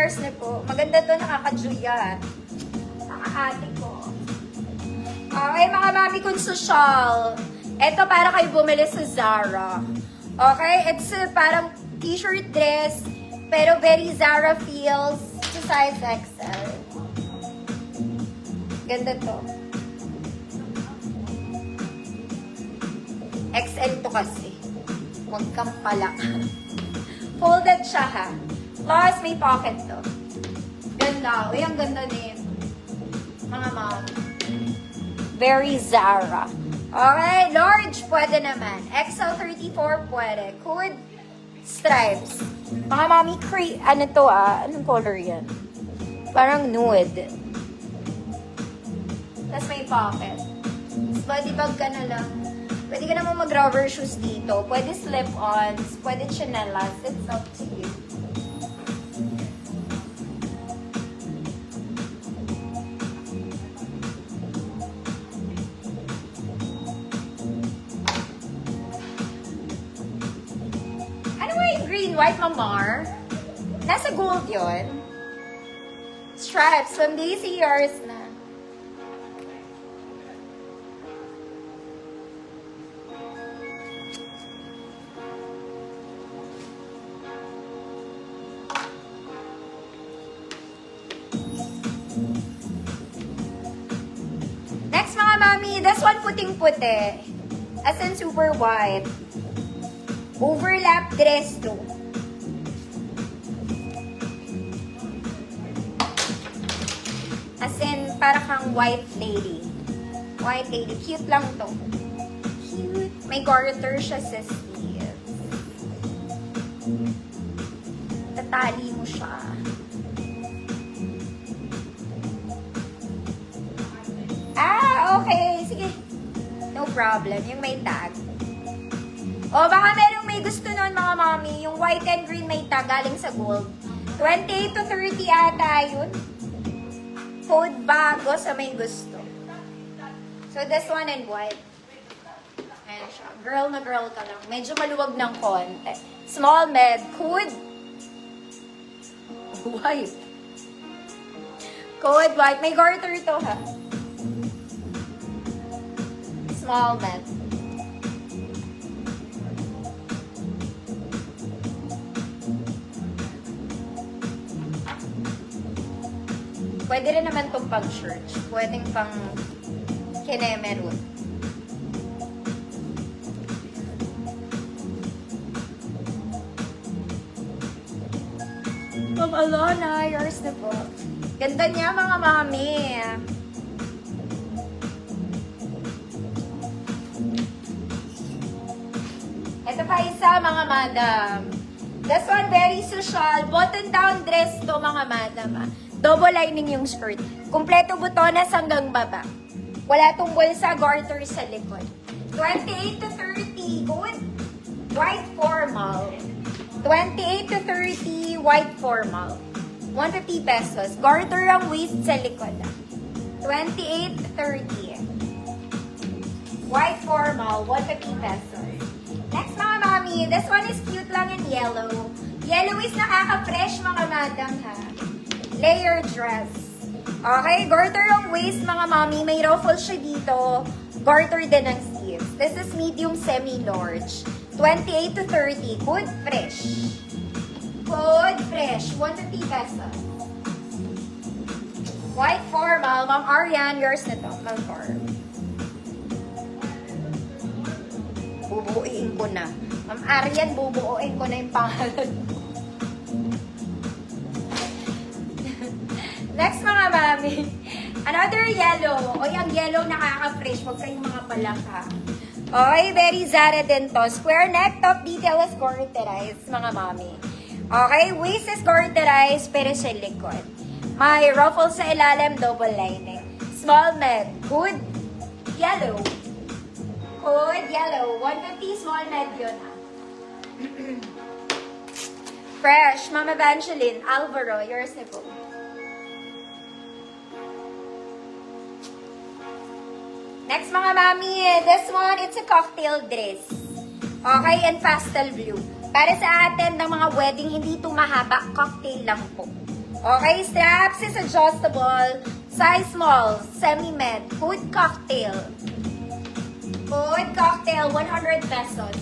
yours na po. Maganda to, nakaka-juya. Nakaka-ate ko. Okay, mga mami kong social. Ito para kayo bumili sa Zara. Okay, it's parang t-shirt dress, pero very Zara feels to size XL. Ganda to. XL to kasi. Huwag kang palak. Folded siya ha. Plus, may pocket to. Ganda. Uy, ang ganda din. Mga mom. Very Zara. Okay, large pwede naman. XL34 pwede. Hood, stripes. Mga mami, ano to anong color yan? Parang nude. Tapos may pocket. Tapos body bag ka na lang. Pwede ka naman mag-rubber shoes dito. Pwede slip-ons. Pwede chinelas. It's up to you. Ano ba yung green, white, mamar? Nasa gold yon. Stripes. From Daisy, yours na. This one puting-puti. As in super white. Overlap dress to. As in, para kang white lady. White lady. Cute lang to. Cute. May garter siya sa sleeve. Tatali mo siya. Okay. Sige. No problem. Yung may tag. O, baka merong may gusto nun, mga mommy. Yung white and green may tag galing sa gold. 28 to 30 ata yun. Code bago sa may gusto. So, this one in white. Ayan siya. Girl na girl ka lang. Medyo maluwag ng konti. Small med. Code white. Code white. May garter to, ha? Small med. Pwede rin naman itong pang church. Pwedeng pang kinemerun. Ma'am Alona, yours na po. Ganda niya, mga mami. Ito pa isa, mga madam. This one, very social. Button-down dress to, mga madam. Double lining yung skirt. Kumpleto butones hanggang baba. Wala tong bulsa, garter sa likod. 28 to 30. Good. White formal. 28 to 30, white formal. 150 pesos. Garter ang waist sa likod. 28 to 30. White formal, 150 pesos. Next, mga mami, this one is cute lang in yellow. Yellow is nakaka-fresh, mga madam, ha? Layer dress. Okay, garter ang waist, mga mami. May ruffle siya dito. Garter din ang sleeves. This is medium semi-large. 28 to 30. Good fresh. Good fresh. 150 pesos. White formal. Ma'am Ariane, yours na to. Ma'am Farm. Bubuuin ko na. Ma'am Ariane, bubuuin ko na yung pangalan mo. Next, mga mami. Another yellow. O, yung yellow nakaka-fresh. Huwag kayong mga palaka. Okay, very Zara din to. Square neck, top detail is garterized, mga mami. Okay, waist is garterized, pero sa likod. May ruffle sa ilalim, double lining. Small med, hood, yellow. Hood, yellow. 150 small med yun, ha. Fresh, Mama Evangeline, Alvaro, yours na po. Next, mga mami, this one, it's a cocktail dress. Okay, and pastel blue. Para sa atin ng mga wedding, hindi ito mahaba, cocktail lang po. Okay, straps is adjustable. Size small, semi-med. Hood cocktail. Hood cocktail, 100 pesos.